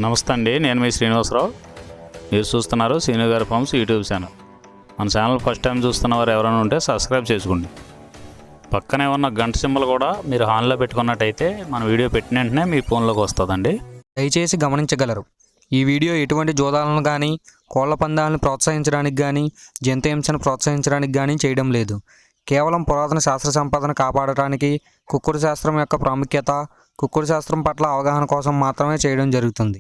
నమస్తే అండి, నేను మీ శ్రీనివాసరావు. మీరు చూస్తున్నారు శ్రీను గారి ఫార్మ్స్ యూట్యూబ్ ఛానల్. మన ఛానల్ ఫస్ట్ టైం చూస్తున్నవారు ఎవరైనా ఉంటే సబ్స్క్రైబ్ చేసుకోండి. పక్కనే ఉన్న గంట సింబల్ కూడా మీరు ఆన్లో పెట్టుకున్నట్టయితే మన వీడియో పెట్టిన వెంటనే మీ ఫోన్లోకి వస్తుందండి. దయచేసి గమనించగలరు, ఈ వీడియో ఎటువంటి జోదాలను కానీ కోళ్ల పందాలను ప్రోత్సహించడానికి కానీ జంతు హింసను ప్రోత్సహించడానికి కానీ చేయడం లేదు. కేవలం పురాతన శాస్త్ర సంపదను కాపాడటానికి, కుక్కుడు శాస్త్రం యొక్క ప్రాముఖ్యత, కుక్కుడు శాస్త్రం పట్ల అవగాహన కోసం మాత్రమే చేయడం జరుగుతుంది.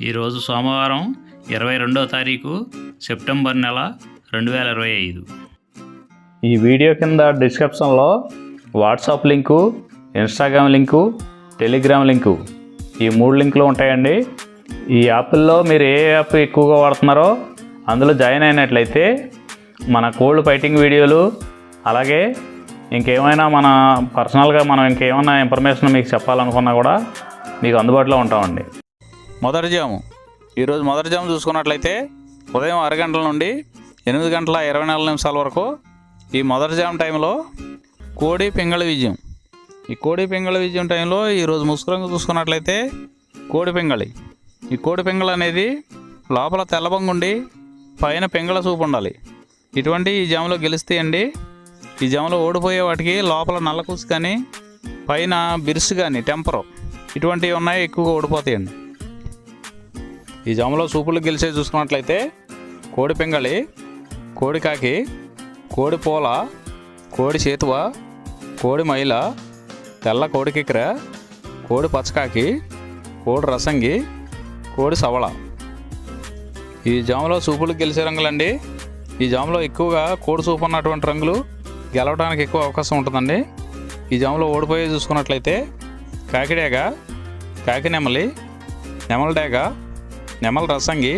ఈరోజు సోమవారం 22వ తారీఖు సెప్టెంబర్ నెల 2025. ఈ వీడియో కింద డిస్క్రిప్షన్లో WhatsApp link, Instagram link, Telegram link, ఈ 3 లింకులు ఉంటాయండి. ఈ యాప్ల్లో మీరు ఏ యాప్ ఎక్కువగా వాడుతున్నారో అందులో జాయిన్ అయినట్లయితే మన కోల్డ్ ఫైటింగ్ వీడియోలు, అలాగే ఇంకేమైనా మన పర్సనల్గా మనం ఇంకేమైనా ఇన్ఫర్మేషన్ మీకు చెప్పాలనుకున్నా కూడా మీకు అందుబాటులో ఉంటామండి. మొదటి జాము, ఈరోజు మొదటి జాము చూసుకున్నట్లయితే ఉదయం 6 గంటల నుండి 8 గంటల 24 నిమిషాల వరకు ఈ మొదటి జాము టైంలో కోడి పింగళ విజయం. ఈ కోడి పింగళ విజయం టైంలో ఈరోజు ముసుగురంగు చూసుకున్నట్లయితే కోడి పింగళి. ఈ కోడి పింగళ అనేది లోపల తెల్లబంగుండి పైన పింగళ చూపు ఉండాలి. ఇటువంటి ఈ జాములో గెలుస్తాయండి. ఈ జాములో ఓడిపోయే వాటికి లోపల నల్లకూసు కానీ పైన బిరుసు కానీ టెంపరు ఇటువంటివి ఉన్నాయి, ఎక్కువగా ఓడిపోతాయండి. ఈ జాములో సూపులు గెలిచే చూసుకున్నట్లయితే కోడి పింగళి, కోడి కాకి, కోడి పూల, కోడి చేతువ, కోడి మైల, తెల్ల కోడి కిక్కెర, కోడి పచ్చకాకి, కోడి రసంగి, కోడి సవళ. ఈ జాములో సూపులు గెలిచే రంగులండి. ఈ జాములో ఎక్కువగా కోడి సూపు ఉన్నటువంటి రంగులు గెలవడానికి ఎక్కువ అవకాశం ఉంటుందండి. ఈ జాములో ఓడిపోయి చూసుకున్నట్లయితే కాకిడేగ, కాకి నెమలి, నెమల డేగ, నెమల రసంగి,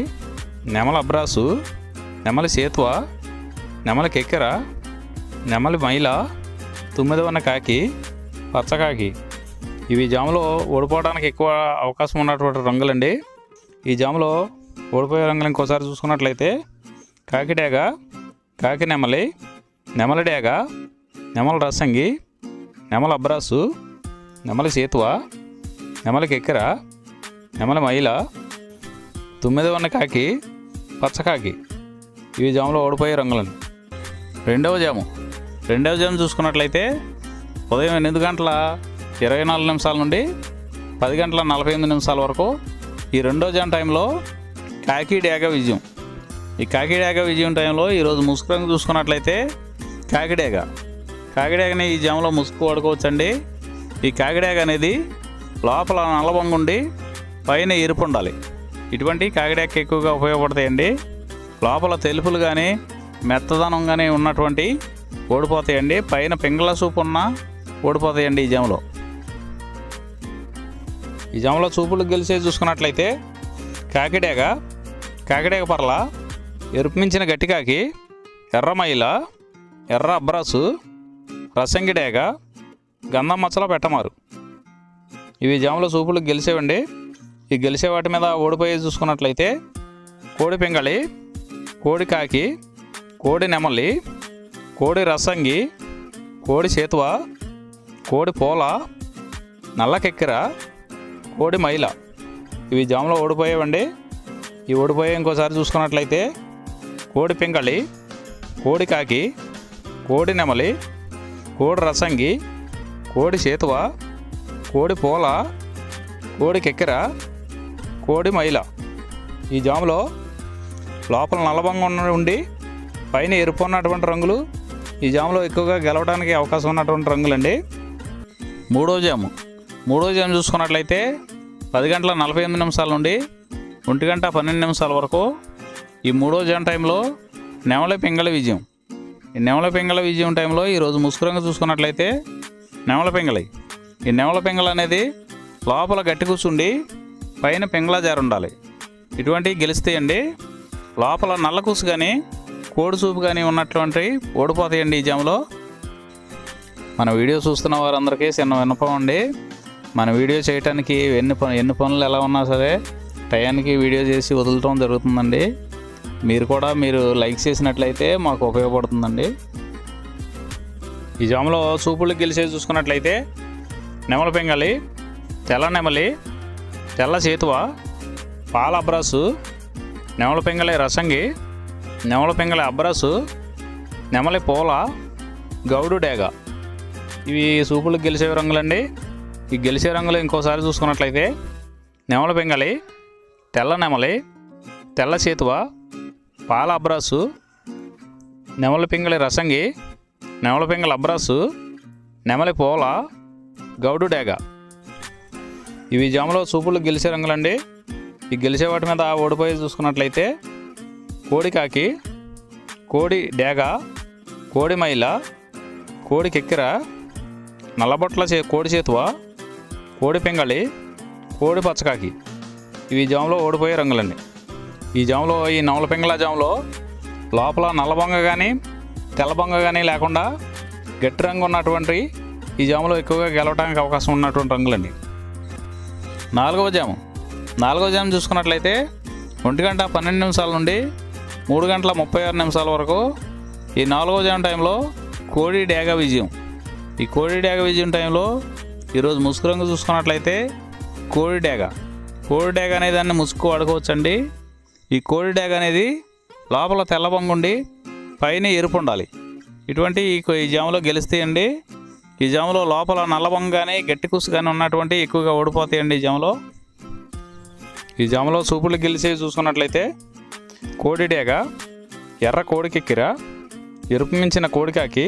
నెమల అబ్రాసు, నెమలి సేతువ, నెమలి కెక్కెర, నెమలి మైల, తుమ్మిదవన్న కాకి, పచ్చకాకి. ఇవి జాములో ఓడిపోవడానికి ఎక్కువ అవకాశం ఉన్నటువంటి రంగులండి. ఈ జాములో ఓడిపోయే రంగులు ఇంకోసారి చూసుకున్నట్లయితే కాకిడేగ, కాకి నెమలి, నెమలి డేగ, నెమల రసంగి, నెమల అబ్రాసు, నెమలి సేతువ, నెమలి కెక్కెర, నెమలి మైల, తుమ్మిదవన్న కాకి, పచ్చకాకి. ఇవి జాములో ఓడిపోయే రంగులండి. రెండవ జాము చూసుకున్నట్లయితే ఉదయం 8 గంటల 24 నిమిషాల నుండి 10 గంటల 48 నిమిషాల వరకు ఈ రెండో జాము టైంలో కాకి డేగ విజయం. ఈ కాకి డేగ విజయం టైంలో ఈరోజు ముసుగు రంగు చూసుకున్నట్లయితే కాకిడేగని ఈ జాములో ముసుగు వాడుకోవచ్చండి. ఈ కాకిడేగ అనేది లోపల నల్లబొంగుండి పైన ఎరుపు ఉండాలి. ఇటువంటి కాకిడేగ ఎక్కువగా ఉపయోగపడతాయండి. లోపల తెలుపులు కానీ మెత్తదనం కానీ ఉన్నటువంటి ఓడిపోతాయండి. పైన పింగళ సూపు ఉన్న ఓడిపోతాయండి. ఈ జాములో చూపులు గెలిచే చూసుకున్నట్లయితే కాకిడేగ పర్ల, ఎరుపు మించిన గట్టికాకి, ఎర్ర మైల, ఎర్ర అబ్రాసు, రసంగి డేగ, గంధం మచ్చల పెట్టమారు. ఇవి జాములో చూపులు గెలిచేవండి. ఈ గెలిచే వాటి మీద ఓడిపోయి చూసుకున్నట్లయితే కోడి పింగళి, కోడి కాకి, కోడి నెమలి, కోడి రసంగి, కోడి చేతువ, కోడి పూల, నల్ల కెక్కెర, కోడి మైల. ఇవి జాములో ఓడిపోయేవండి. ఈ ఓడిపోయే ఇంకోసారి చూసుకున్నట్లయితే కోడి పింగళి, కోడి కాకి, కోడి నెమలి, కోడి రసంగి, కోడి చేతువ, కోడి పూల, కోడి కెక్కెర, కోడి మైల. ఈ జాములో లోపల నల్లబంగా ఉండి పైన ఎరుపు ఉన్నటువంటి రంగులు ఈ జాములో ఎక్కువగా గెలవడానికి అవకాశం ఉన్నటువంటి రంగులండి. మూడో జాము చూసుకున్నట్లయితే 10 గంటల 48 నిమిషాల నుండి 1 గంట 12 నిమిషాల వరకు ఈ మూడో జాము టైంలో నెమలి పింగళ విజయం. ఈ నెమలి పింగళ విజయం టైంలో ఈరోజు ముసుగురంగా చూసుకున్నట్లయితే నెమల పింగళి. ఈ నెమల పింగళ అనేది లోపల గట్టి కూర్చుండి పైన పింగళ జారు ఉండాలి. ఇటువంటివి గెలుస్తాయండి. లోపల నల్ల కూసు కానీ కోడి చూపు కానీ ఉన్నటువంటి ఓడిపోతాయండి. ఈ జాములో మన వీడియో చూస్తున్న వారందరికీ చిన్న విన్నపం అండి. మన వీడియో చేయడానికి ఎన్ని పనులు ఎలా ఉన్నా సరే టయానికి వీడియో చేసి వదలటం జరుగుతుందండి. మీరు లైక్ చేసినట్లయితే మాకు ఉపయోగపడుతుందండి. ఈ జాములో చూపులు గెలిచేసి చూసుకున్నట్లయితే నెమల పింగళి, తెల్ల నెమలి, తెల్ల చేతువ, పాల అబ్రాసు, నెమలి పింగళి రసంగి, నెమలి పింగళి అబ్రాసు, నెమలి పూల, గౌడు డేగ. ఇవి సూపులకు గెలిచే రంగులండి. ఈ గెలిచే రంగులు ఇంకోసారి చూసుకున్నట్లయితే నెమలి పింగళి, తెల్ల నెమలి, తెల్ల చేతువ, పాల అబ్రాసు, నెమలి పింగళి రసంగి, నెమలి పింగళి అబ్రాసు, నెమలి పూల, గౌడు డేగ. ఇవి జాములో సూపులకు గెలిచే రంగులండి. ఈ గెలిచే వాటి మీద ఓడిపోయి చూసుకున్నట్లయితే కోడి కాకి, కోడి డేగ, కోడి మైల, కోడి కెక్కిర, నల్లబొట్ల కోడి చేతువ, కోడి పింగళి, కోడి పచ్చకాకి. ఇవి జాములో ఓడిపోయే రంగులండి. ఈ జాములో ఈ నవల పింగళ జాములో లోపల నల్లబొంగ కానీ తెల్లబొంగ కానీ లేకుండా గట్టి రంగు ఉన్నటువంటి ఈ జాములో ఎక్కువగా గెలవడానికి అవకాశం ఉన్నటువంటి రంగులండి. నాలుగవ జాము చూసుకున్నట్లయితే 1:12 నుండి 3:36 వరకు ఈ 4వ జాము టైంలో కోడి డేగ విజయం. ఈ కోడి డేగ విజయం టైంలో ఈరోజు ముసుగు రంగు చూసుకున్నట్లయితే కోడి డేగ అనే దాన్ని ముసుగు వాడుకోవచ్చండి. ఈ కోడి డేగ అనేది లోపల తెల్లబొంగు ఉండి పైన ఎరుపు ఉండాలి. ఇటువంటి ఈ జాములో గెలుస్తాయండి. ఈ జాములో లోపల నల్లబొంగ కానీ గట్టి కుసు కానీ ఉన్నటువంటి ఎక్కువగా ఓడిపోతాయండి. ఈ జాములో సూపులు గెలిచేవి చూసుకున్నట్లయితే కోడి డేగ, ఎర్ర కోడి కెక్కిర, ఎరుపు మించిన కోడికాకి,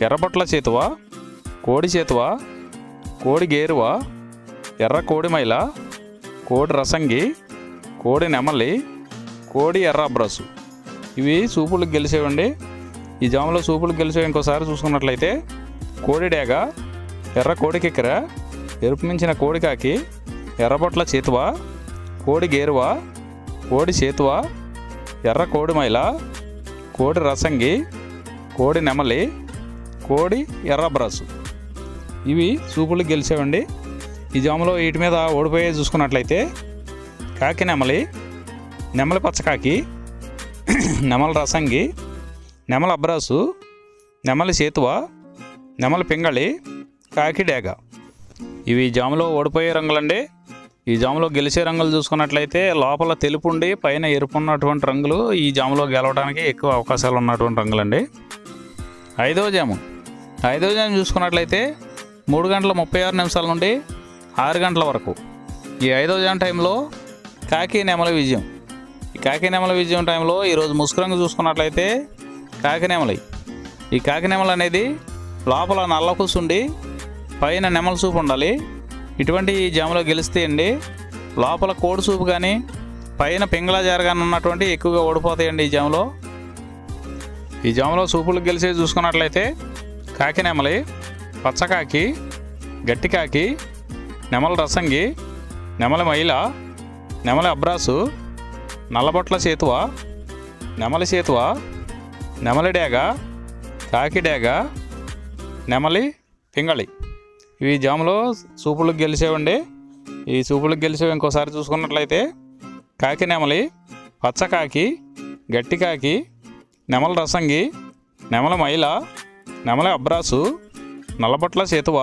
ఎర్రబొట్ల చేతువ, కోడి చేతువ, కోడి గేరువ, ఎర్ర కోడి మైల, కోడి రసంగి, కోడి నెమలి, కోడి ఎర్ర అబ్రాసు. ఇవి సూపులకు గెలిచేవండి. ఈ జాములో సూపులకు గెలిచేవి ఇంకోసారి చూసుకున్నట్లయితే కోడి డేగ, ఎర్ర కోడి కెక్కిర, ఎరుపు మించిన కోడికాకి, ఎర్రబొట్ల చేతువ, కోడి గేరువ, కోడి చేతువ, ఎర్ర కోడి మైల, కోడి రసంగి, కోడి నెమలి, కోడి ఎర్ర అబ్రాసు. ఇవి సూపులకు గెలిచేవండి. ఈ జాములో వీటి మీద ఓడిపోయే చూసుకున్నట్లయితే కాకి నెమలి, నెమలి పచ్చకాకి, నెమలి రసంగి, నెమలి అబ్రాసు, నెమలి చేతువ, నెమలి పింగళి, కాకి డేగ. ఇవి జాములో ఓడిపోయే రంగులండి. ఈ జాములో గెలిచే రంగులు చూసుకున్నట్లయితే లోపల తెలుపు ఉండి పైన ఎరుపు ఉన్నటువంటి రంగులు ఈ జాములో గెలవడానికి ఎక్కువ అవకాశాలు ఉన్నటువంటి రంగులండి. ఐదవ జాము చూసుకున్నట్లయితే 3:36 నుండి 6 గంటల వరకు ఈ 5వ జాము టైంలో కాకి నెమలి విజయం. ఈ కాకి నెమలి విజయం టైంలో ఈరోజు ముసుగు రంగు చూసుకున్నట్లయితే కాకి నెమలి. ఈ కాకి నెమలి అనేది లోపల నల్ల కూసుండి పైన నెమలి సూపు ఉండాలి. ఇటువంటి ఈ జాములో గెలుస్తాయండి. లోపల కోడి సూపు కానీ పైన పింగళ జార కానీ ఉన్నటువంటి ఎక్కువగా ఓడిపోతాయండి. ఈ జాములో సూపులకు గెలిచేవి చూసుకున్నట్లయితే కాకి నెమలి, పచ్చకాకి, గట్టికాకి, నెమలి రసంగి, నెమలి మైల, నెమలి అబ్రాసు, నల్లబొట్ల చేతువ, నెమలి చేతువ, నెమలి డేగ, కాకి డేగ, నెమలి పింగళి. ఇవి జాములో సూపులకు గెలిచేవండి. ఈ సూపులకు గెలిచేవి ఇంకోసారి చూసుకున్నట్లయితే కాకి నెమలి, పచ్చకాకి, గట్టికాకి, నెమలి రసంగి, నెమలి మైల, నెమలి అబ్రాసు, నల్లబొట్ల చేతువ,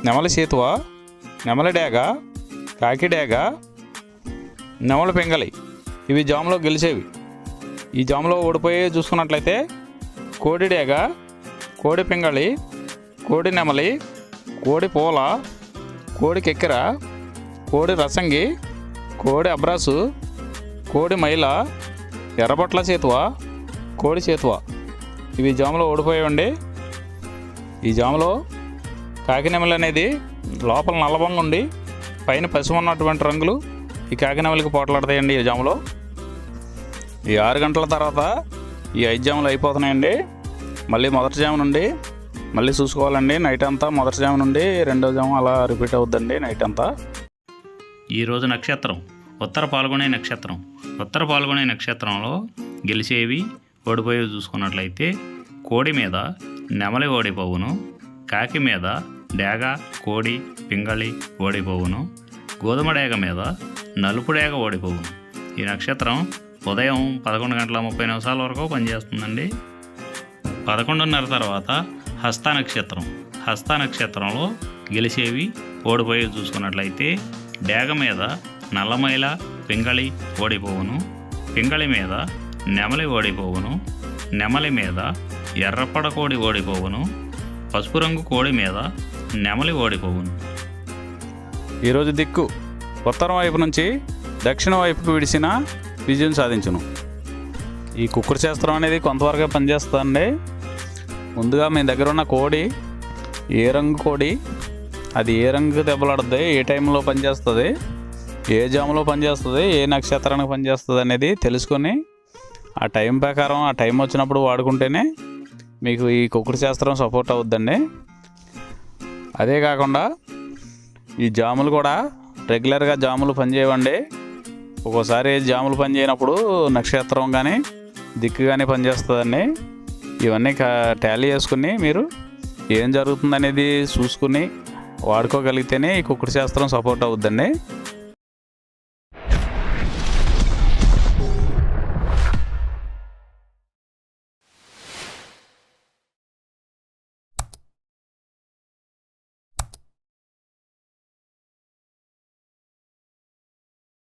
నెమలి చేతువ, నెమలి డేగ, కాకి డేగ, నెమలి పింగళి. ఇవి జాములో గెలిచేవి. ఈ జాములో ఓడిపోయే చూసుకున్నట్లయితే కోడి డేగ, కోడి పింగళి, కోడి నెమలి, కోడి పూల, కోడి కెక్కిర, కోడి రసంగి, కోడి అబ్రాసు, కోడి మైల, ఎర్రబొట్ల చేతువ, కోడి చేతువ. ఇవి జాములో ఓడిపోయాయండి. ఈ జాములో కాకి నెమలి అనేది లోపల నల్లబొంగ ఉండి పైన పసుపు ఉన్నటువంటి రంగులు ఈ కాకి నెమలికి పోట్లాడతాయండి. ఈ జాములో ఈ 6 గంటల తర్వాత ఈ 5 జాములు అయిపోతున్నాయండి. మళ్ళీ మొదటి జాము నుండి మళ్ళీ చూసుకోవాలండి. నైట్ అంతా మొదటి జాము నుండి 2వ జాము అలా రిపీట్ అవుద్దండి నైట్ అంతా. ఈరోజు నక్షత్రం ఉత్తర పాల్గొనే నక్షత్రంలో గెలిచేవి ఓడిపోయేవి చూసుకున్నట్లయితే కోడి మీద నెమలి ఓడిపోవును, కాకి మీద డేగ, కోడి, పింగళి ఓడిపోవును, గోధుమ డేగ మీద నలుపు డేగ ఓడిపోవును. ఈ నక్షత్రం ఉదయం 11:30 వరకు పనిచేస్తుందండి. 11:30 తర్వాత హస్త నక్షత్రంలో గెలిచేవి ఓడిపోయేవి చూసుకున్నట్లయితే డేగ మీద నల్లమైల, పింగళి ఓడిపోవును, పింగళి మీద నెమలి ఓడిపోవును, నెమలి మీద ఎర్రపడ కోడి ఓడిపోవును, పసుపు రంగు కోడి మీద నెమలి ఓడిపోవును. ఈరోజు దిక్కు ఉత్తరం వైపు నుంచి దక్షిణ వైపుకు విడిసిన విజయం సాధించును. ఈ కుక్కుడు శాస్త్రం అనేది కొంతవరకు పనిచేస్తుందండి. ముందుగా మీ దగ్గర ఉన్న కోడి ఏ రంగు కోడి, అది ఏ రంగు దెబ్బలాడుతుంది, ఏ టైంలో పనిచేస్తుంది, ఏ జాములో పనిచేస్తుంది, ఏ నక్షత్రానికి పనిచేస్తుంది అనేది తెలుసుకొని ఆ టైం ప్రకారం ఆ టైం వచ్చినప్పుడు వాడుకుంటేనే మీకు ఈ కుక్కుడు శాస్త్రం సపోర్ట్ అవుద్దండి. అదే కాకుండా ఈ జాములు కూడా రెగ్యులర్గా జాములు పనిచేయవండి. ఒక్కోసారి జాములు పనిచేయనప్పుడు నక్షత్రం కానీ దిక్కు కానీ పనిచేస్తుందండి. ఇవన్నీ టాలీ చేసుకుని మీరు ఏం జరుగుతుందనేది చూసుకుని వాడుకోగలిగితేనే ఈ కుక్కుడు శాస్త్రం సపోర్ట్ అవుద్దండి.